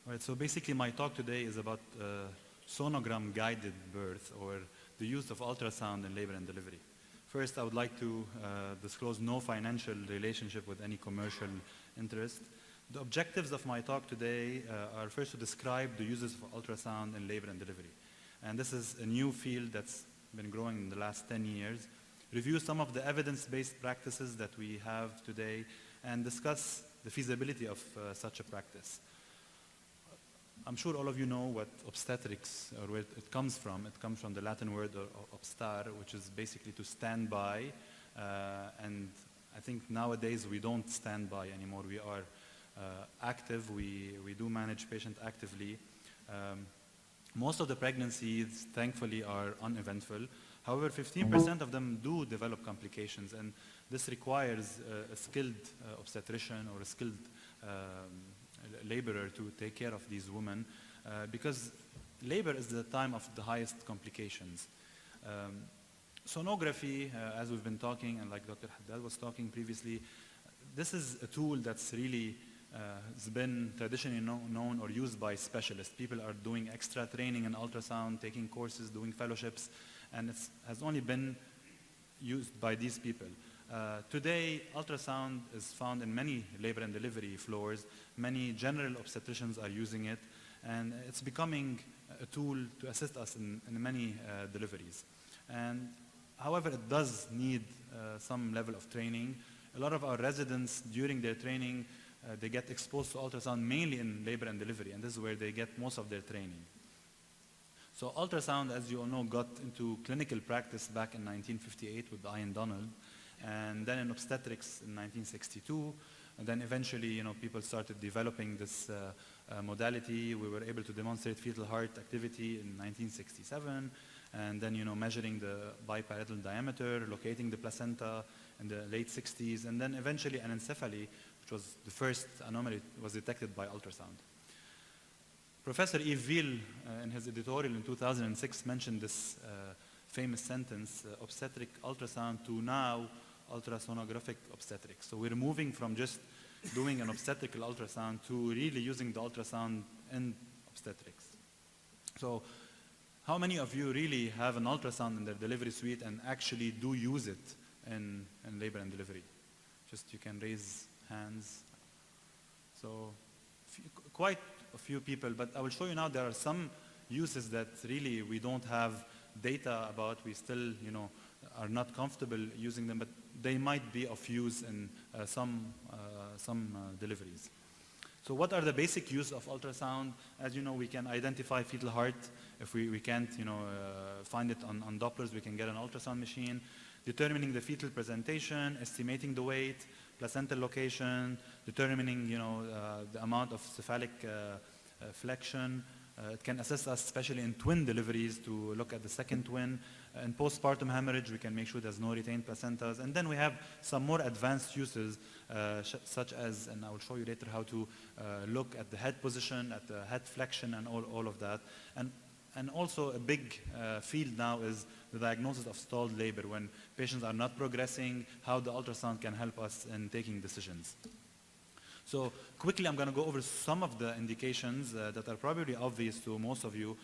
All right, so basically my talk today is about sonogram guided birth, or the use of ultrasound in labor and delivery. First, I would like to disclose no financial relationship with any commercial interest. The objectives of my talk today are first to describe the uses of ultrasound in labor and delivery. And this is a new field that's been growing in the last 10 years. Review some of the evidence-based practices that we have today and discuss the feasibility of such a practice. I'm sure all of you know what obstetrics, or where it comes from. It comes from the Latin word obstar, which is basically to stand by. And I think nowadays we don't stand by anymore. We are active. We do manage patients actively. Most of the pregnancies, thankfully, are uneventful. However, 15% of them do develop complications, and this requires a skilled obstetrician or a skilled laborer to take care of these women, because labor is the time of the highest complications. Sonography, as we've been talking, and like Dr. Haddad was talking previously, this is a tool that's really has been traditionally known or used by specialists. People are doing extra training in ultrasound, taking courses, doing fellowships, and it has only been used by these people. Today, ultrasound is found in many labor and delivery floors. Many general obstetricians are using it, and it's becoming a tool to assist us in many deliveries. And however, it does need some level of training. A lot of our residents, during their training, they get exposed to ultrasound mainly in labor and delivery, and this is where they get most of their training. So ultrasound, as you all know, got into clinical practice back in 1958 with Ian Donald, and then in obstetrics in 1962. And then eventually, people started developing this modality. We were able to demonstrate fetal heart activity in 1967, and then, measuring the biparietal diameter, locating the placenta in the late 60s, and then eventually anencephaly, which was the first anomaly, was detected by ultrasound. Professor Yves Ville, in his editorial in 2006, mentioned this famous sentence, obstetric ultrasound to now ultrasonographic obstetrics. So we're moving from just doing an obstetrical ultrasound to really using the ultrasound in obstetrics. So how many of you really have an ultrasound in their delivery suite and actually do use it in labor and delivery? Just you can raise hands. So quite a few people, but I will show you now there are some uses that really we don't have data about. We still, are not comfortable using them, but they might be of use in some deliveries. So what are the basic use of ultrasound? As you know, we can identify fetal heart. If we can't, find it on Dopplers, we can get an ultrasound machine. Determining the fetal presentation, estimating the weight, placental location, determining, the amount of cephalic flexion. It can assist us, especially in twin deliveries, to look at the second twin. In postpartum hemorrhage, we can make sure there's no retained placentas. And then we have some more advanced uses, such as, and I will show you later how to look at the head position, at the head flexion, and all of that. And also a big field now is the diagnosis of stalled labor. When patients are not progressing, how the ultrasound can help us in taking decisions. So quickly, I'm going to go over some of the indications that are probably obvious to most of you,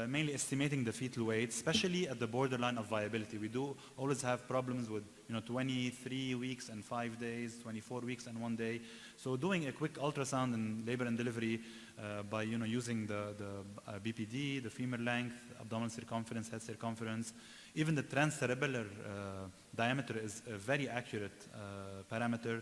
mainly estimating the fetal weight, especially at the borderline of viability. We do always have problems with 23 weeks and 5 days, 24 weeks and 1 day. So doing a quick ultrasound in labor and delivery by using the BPD, the femur length, abdominal circumference, head circumference, even the transcerebellar diameter is a very accurate parameter,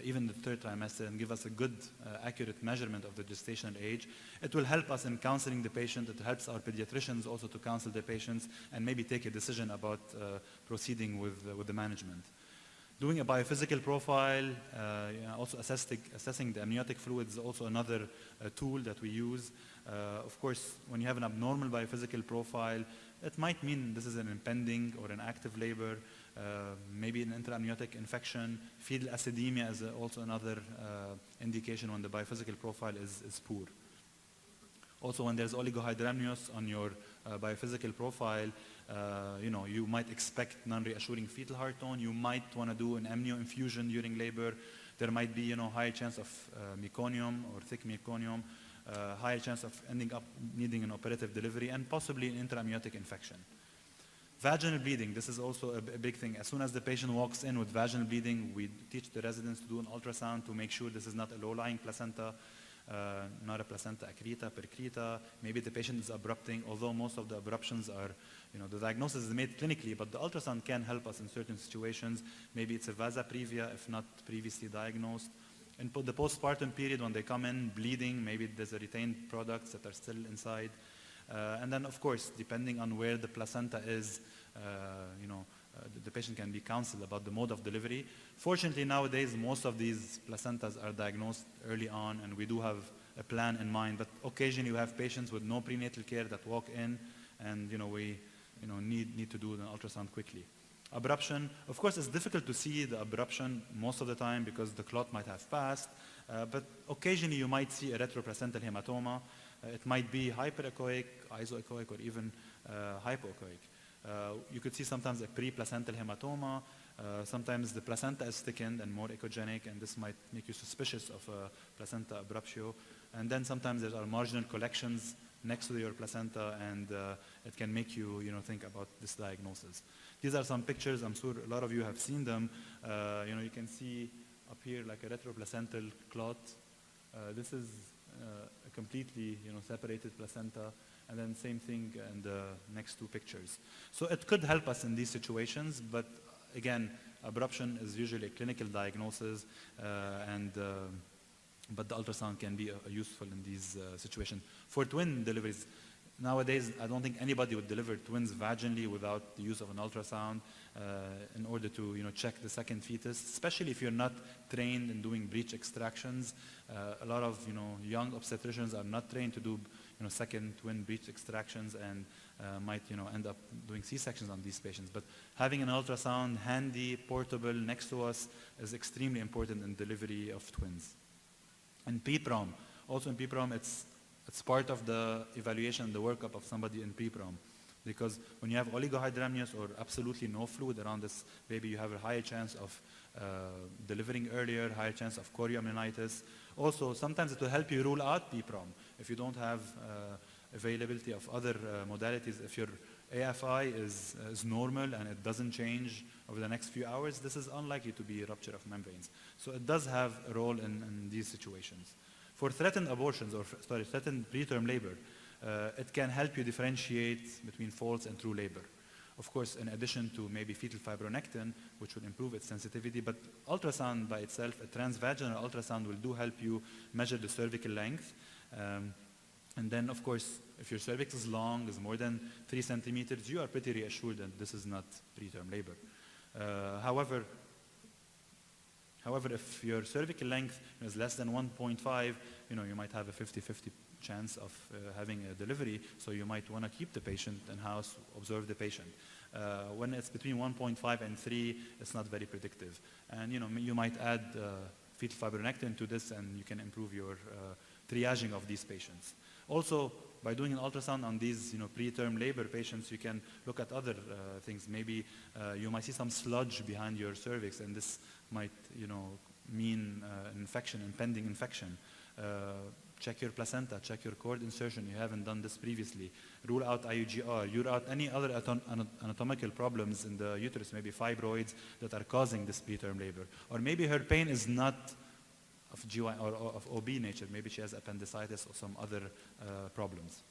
even the third trimester, and give us a good, accurate measurement of the gestational age. It will help us in counseling the patient. It helps our pediatricians also to counsel the patients and maybe take a decision about proceeding with the management. Doing a biophysical profile, also assessing the amniotic fluid is also another tool that we use. Of course, when you have an abnormal biophysical profile, it might mean this is an impending or an active labor, maybe an intraamniotic infection. Fetal acidemia is also another indication when the biophysical profile is poor. Also, when there's oligohydramnios on your biophysical profile, you might expect non-reassuring fetal heart tone. You might want to do an amnio infusion during labor. There might be, high chance of meconium or thick meconium. higher chance of ending up needing an operative delivery, and possibly an intraamniotic infection. Vaginal bleeding, this is also a big thing. As soon as the patient walks in with vaginal bleeding, we teach the residents to do an ultrasound to make sure this is not a low-lying placenta, not a placenta accreta, percreta. Maybe the patient is abrupting, although most of the abruptions are, the diagnosis is made clinically, but the ultrasound can help us in certain situations. Maybe it's a vasa previa, if not previously diagnosed. In the postpartum period, when they come in bleeding, maybe there's a retained products that are still inside. And then, of course, depending on where the placenta is, the patient can be counseled about the mode of delivery. Fortunately, nowadays, most of these placentas are diagnosed early on, and we do have a plan in mind. But occasionally, we have patients with no prenatal care that walk in, and we need to do an ultrasound quickly. Abruption, of course, it's difficult to see the abruption most of the time because the clot might have passed, but occasionally you might see a retroplacental hematoma. It might be hyperechoic, isoechoic, or even hypoechoic. You could see sometimes a pre-placental hematoma. Sometimes the placenta is thickened and more echogenic, and this might make you suspicious of a placenta abruptio. And then sometimes there are marginal collections next to your placenta, and it can make you, think about this diagnosis. These are some pictures. I'm sure a lot of you have seen them. You can see up here like a retroplacental clot. This is a completely, separated placenta, and then same thing in the next two pictures. So it could help us in these situations, but again, abruption is usually a clinical diagnosis, but the ultrasound can be useful in these situations. For twin deliveries, nowadays, I don't think anybody would deliver twins vaginally without the use of an ultrasound in order to check the second fetus, especially if you're not trained in doing breech extractions. A lot of young obstetricians are not trained to do second twin breech extractions and might end up doing C-sections on these patients. But having an ultrasound handy, portable, next to us is extremely important in delivery of twins. And PPROM, also in PPROM, it's part of the evaluation, the workup of somebody in PPROM. Because when you have oligohydramnios or absolutely no fluid around this baby, you have a higher chance of delivering earlier, higher chance of chorioamnionitis. Also, sometimes it will help you rule out PPROM. If you don't have availability of other modalities, if your AFI is normal and it doesn't change over the next few hours, this is unlikely to be a rupture of membranes. So it does have a role in these situations. For threatened abortions, threatened preterm labor, it can help you differentiate between false and true labor. Of course, in addition to maybe fetal fibronectin, which will improve its sensitivity, but ultrasound by itself, a transvaginal ultrasound will help you measure the cervical length. And then, of course, if your cervix is long, is more than 3 centimeters, you are pretty reassured that this is not preterm labor. However, if your cervical length is less than 1.5, you might have a 50-50 chance of having a delivery, so you might want to keep the patient in-house, observe the patient. When it's between 1.5 and 3, it's not very predictive. And you might add fetal fibronectin to this, and you can improve your triaging of these patients. Also, by doing an ultrasound on these preterm labor patients, you can look at other things. Maybe you might see some sludge behind your cervix, and this might mean an infection, impending infection. Check your placenta, check your cord insertion. You haven't done this previously. Rule out IUGR. Rule out any other anatomical problems in the uterus, maybe fibroids that are causing this preterm labor. Or maybe her pain is not of GY or of OB nature. Maybe she has appendicitis or some other problems.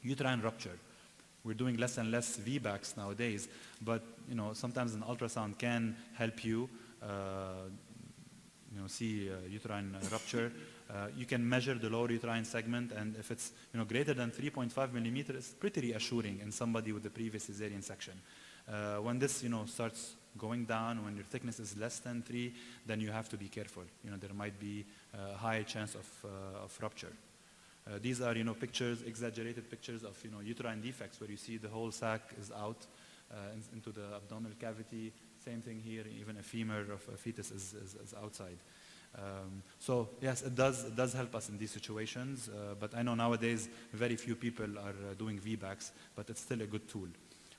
Uterine rupture. We're doing less and less VBACs nowadays, but sometimes an ultrasound can help you see uterine rupture. You can measure the lower uterine segment, and if it's greater than 3.5 millimeters, it's pretty reassuring in somebody with a previous cesarean section. When this starts going down, when your thickness is less than 3, then you have to be careful. There might be a high chance of rupture. These are pictures, exaggerated pictures of uterine defects where you see the whole sac is out into the abdominal cavity. Same thing here, even a femur of a fetus is outside. So yes, it does help us in these situations, but I know nowadays very few people are doing VBACs, but it's still a good tool.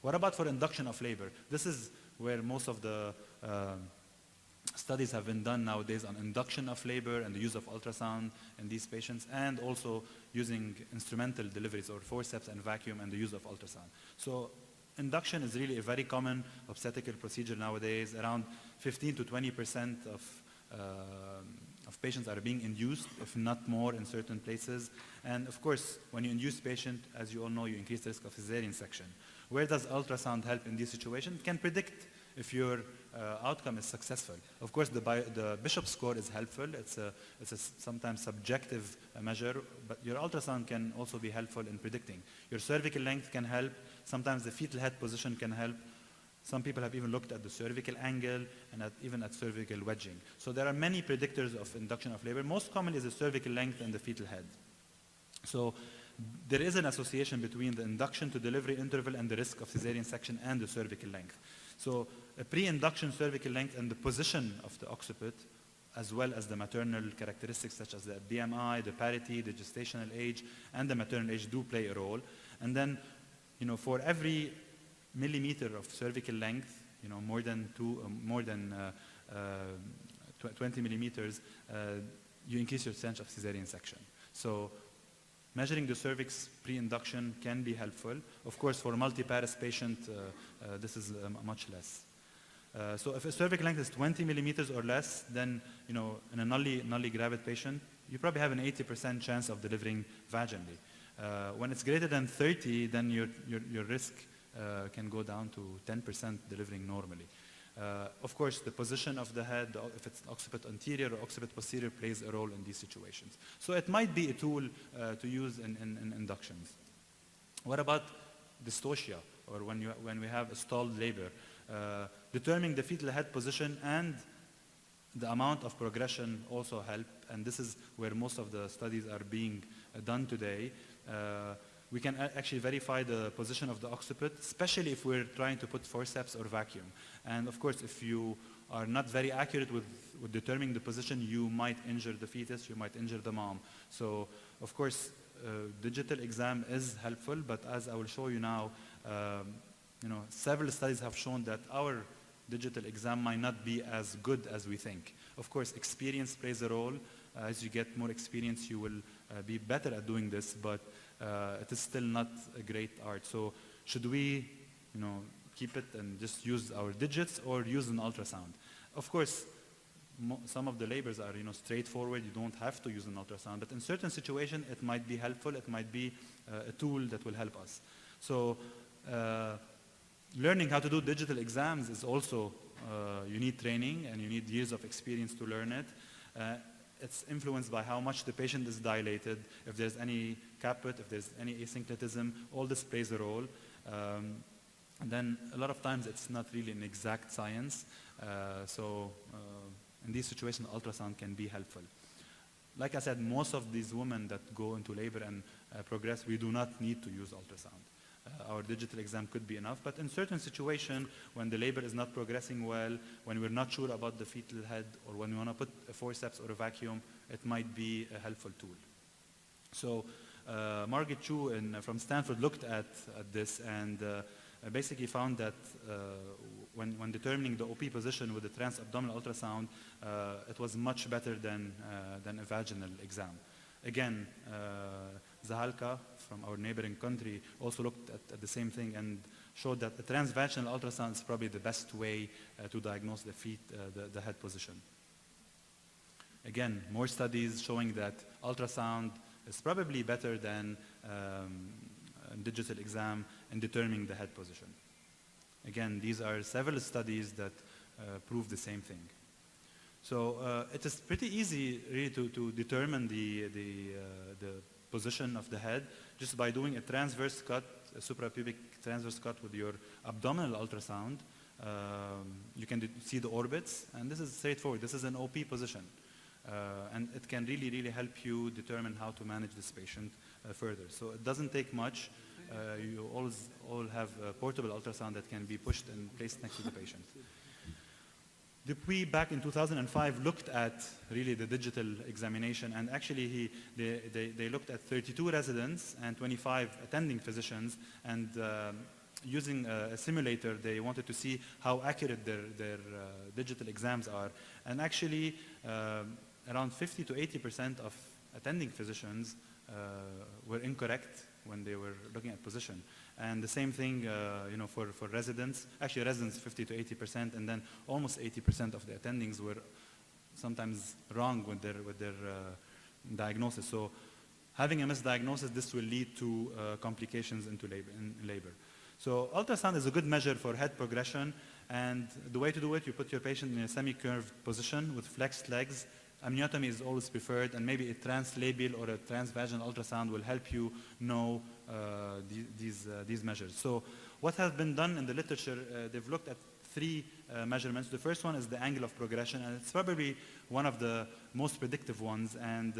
What about for induction of labor? This is where most of the Studies have been done nowadays on induction of labor and the use of ultrasound in these patients, and also using instrumental deliveries or forceps and vacuum and the use of ultrasound. So induction is really a very common obstetrical procedure nowadays. Around 15 to 20% of patients are being induced, if not more, in certain places. And of course, when you induce patient, as you all know, you increase the risk of cesarean section. Where does ultrasound help in this situation? It can predict if your outcome is successful. Of course, the Bishop score is helpful. It's a sometimes subjective measure, but your ultrasound can also be helpful in predicting. Your cervical length can help. Sometimes the fetal head position can help. Some people have even looked at the cervical angle and even at cervical wedging. So there are many predictors of induction of labor. Most commonly is the cervical length and the fetal head. So there is an association between the induction to delivery interval and the risk of cesarean section and the cervical length. So a pre-induction cervical length and the position of the occiput, as well as the maternal characteristics such as the BMI, the parity, the gestational age, and the maternal age do play a role. And then, for every millimeter of cervical length, more than 20 millimeters, you increase your chance of cesarean section. So measuring the cervix pre-induction can be helpful. Of course, for a multiparous patient, this is much less. So if a cervical length is 20 millimeters or less, then in a nullly gravid patient, you probably have an 80% chance of delivering vaginally. When it's greater than 30, then your risk can go down to 10% delivering normally. Of course, the position of the head, if it's occiput anterior or occiput posterior, plays a role in these situations. So it might be a tool to use in inductions. What about dystocia, or when we have a stalled labor? Determining the fetal head position and the amount of progression also help, and this is where most of the studies are being done today. We can actually verify the position of the occiput, especially if we're trying to put forceps or vacuum. And of course, if you are not very accurate with determining the position, you might injure the fetus, you might injure the mom. So of course, digital exam is helpful, but as I will show you now, several studies have shown that our digital exam might not be as good as we think. Of course, experience plays a role. As you get more experience, you will be better at doing this, but it is still not a great art. So should we, keep it and just use our digits or use an ultrasound? Of course, some of the labors are, straightforward. You don't have to use an ultrasound, but in certain situations, it might be helpful. It might be a tool that will help us. So learning how to do digital exams is also, you need training and you need years of experience to learn it. It's influenced by how much the patient is dilated, if there's any caput, if there's any asynclitism, all this plays a role. And then a lot of times it's not really an exact science. So in these situations, ultrasound can be helpful. Like I said, most of these women that go into labor and progress, we do not need to use ultrasound. Our digital exam could be enough, but in certain situations, when the labor is not progressing well, when we're not sure about the fetal head, or when we want to put a forceps or a vacuum, it might be a helpful tool. So Margaret Chu from Stanford looked at this and basically found that when determining the OP position with the transabdominal ultrasound, it was much better than a vaginal exam. Again, Zahalka from our neighboring country also looked at the same thing and showed that a transvaginal ultrasound is probably the best way to diagnose the head position. Again, more studies showing that ultrasound is probably better than a digital exam in determining the head position. Again, these are several studies that prove the same thing. So it is pretty easy really to determine the position of the head just by doing a transverse cut, a suprapubic transverse cut with your abdominal ultrasound. You can see the orbits, and this is straightforward. This is an OP position. And it can really help you determine how to manage this patient further. So it doesn't take much. You all have a portable ultrasound that can be pushed and placed next to the patient. Dupuy, back in 2005, looked at really the digital examination, and actually they looked at 32 residents and 25 attending physicians, and using a simulator, they wanted to see how accurate their digital exams are. And actually, around 50 to 80% of attending physicians were incorrect when they were looking at position. And the same thing, for residents. Actually, residents 50 to 80%, and then almost 80% of the attendings were sometimes wrong with their diagnosis. So, having a misdiagnosis, this will lead to complications into labor. So ultrasound is a good measure for head progression, and the way to do it, you put your patient in a semi-curved position with flexed legs. Amniotomy is always preferred, and maybe a translabial or a transvaginal ultrasound will help you know these measures. So what has been done in the literature, they've looked at three measurements. The first one is the angle of progression, and it's probably one of the most predictive ones. And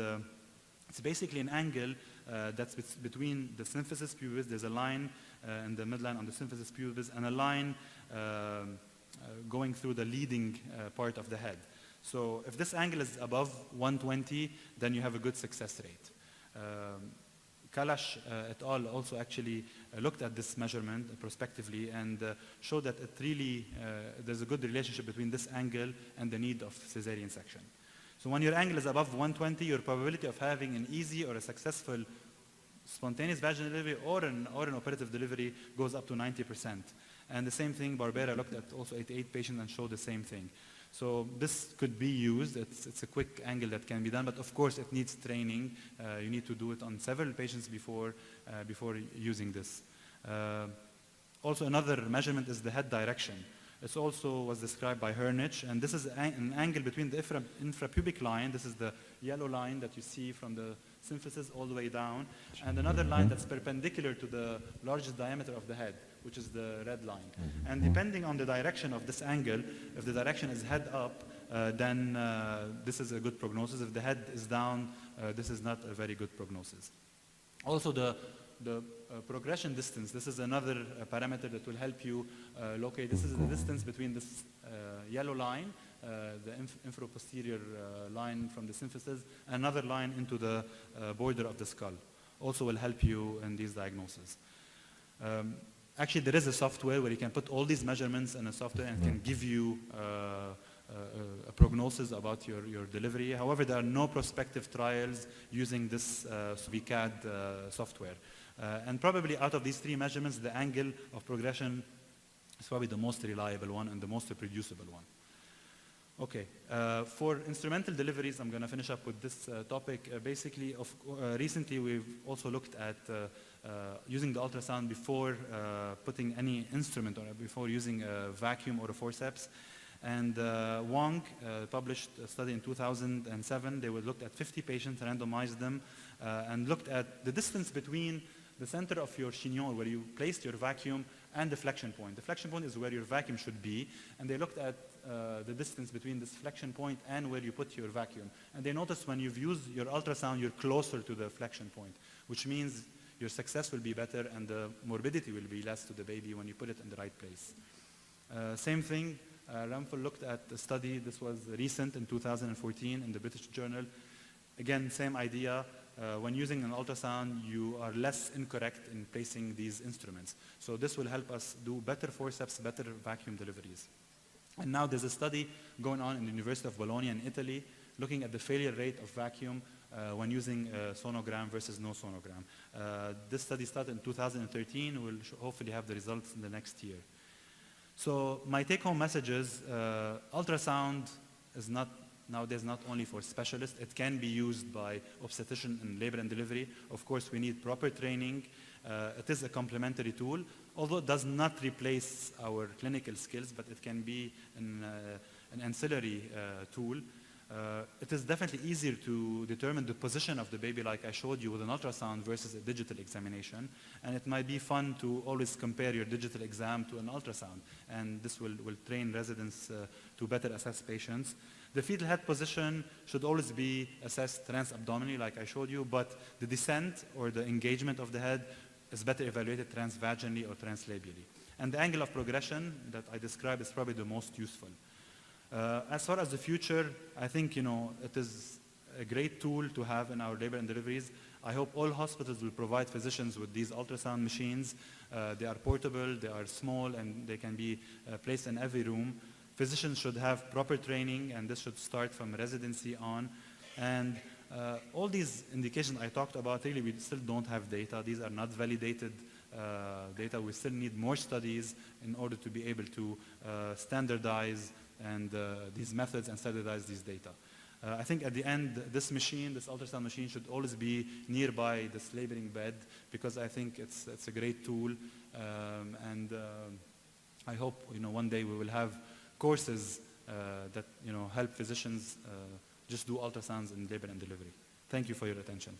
it's basically an angle that's between the symphysis pubis. There's a line in the midline on the symphysis pubis, and a line going through the leading part of the head. So if this angle is above 120, then you have a good success rate. Kalash et al. Also actually looked at this measurement prospectively and showed that it really, there's a good relationship between this angle and the need of cesarean section. So when your angle is above 120, your probability of having an easy or a successful spontaneous vaginal delivery or an operative delivery goes up to 90%. And the same thing, Barbera looked at also 88 patients and showed the same thing. So this could be used. It's a quick angle that can be done, but of course it needs training. You need to do it on several patients before using this. Also another measurement is the head direction. It also was described by Hernich, and this is an angle between the infrapubic line. This is the yellow line that you see from the symphysis all the way down, and another line that's perpendicular to the largest diameter of the head, which is the red line. And depending on the direction of this angle, if the direction is head up, then this is a good prognosis. If the head is down, this is not a very good prognosis. Also the progression distance, this is another parameter that will help you locate. This is the distance between this yellow line, the infraposterior line from the symphysis, and another line into the border of the skull. Also will help you in these diagnoses. Actually, there is a software where you can put all these measurements in a software and can give you a prognosis about your delivery. However, there are no prospective trials using this VCAD software. And probably out of these three measurements, the angle of progression is probably the most reliable one and the most reproducible one. Okay, for instrumental deliveries, I'm going to finish up with this topic. Basically, recently we've also looked at using the ultrasound before putting any instrument or before using a vacuum or a forceps. And Wong published a study in 2007. They looked at 50 patients, randomized them, and looked at the distance between the center of your chignon, where you placed your vacuum, and the flexion point. The flexion point is where your vacuum should be, and they looked at the distance between this flexion point and where you put your vacuum. And they noticed when you've used your ultrasound, you're closer to the flexion point, which means your success will be better and the morbidity will be less to the baby when you put it in the right place. Same thing, Ramphal looked at a study, this was recent in 2014 in the British Journal. Again, same idea. When using an ultrasound, you are less incorrect in placing these instruments. So this will help us do better forceps, better vacuum deliveries. And now there's a study going on in the University of Bologna in Italy, looking at the failure rate of vacuum when using sonogram versus no sonogram. This study started in 2013. We'll hopefully have the results in the next year. So my take-home message is ultrasound is nowadays not only for specialists. It can be used by obstetrician in labor and delivery. Of course, we need proper training. It is a complementary tool, although it does not replace our clinical skills, but it can be an ancillary tool. It is definitely easier to determine the position of the baby, like I showed you, with an ultrasound versus a digital examination. And it might be fun to always compare your digital exam to an ultrasound. And this will train residents to better assess patients. The fetal head position should always be assessed transabdominally, like I showed you, but the descent or the engagement of the head is better evaluated transvaginally or translabially. And the angle of progression that I described is probably the most useful. As far as the future, I think it is a great tool to have in our labor and deliveries. I hope all hospitals will provide physicians with these ultrasound machines. They are portable, they are small, and they can be placed in every room. Physicians should have proper training, and this should start from residency on. And all these indications I talked about, really, we still don't have data. These are not validated data. We still need more studies in order to be able to standardize and these methods and standardize these data. I think at the end, this machine, this ultrasound machine, should always be nearby this laboring bed, because I think it's a great tool. I hope one day we will have courses that help physicians just do ultrasounds in labor and delivery. Thank you for your attention.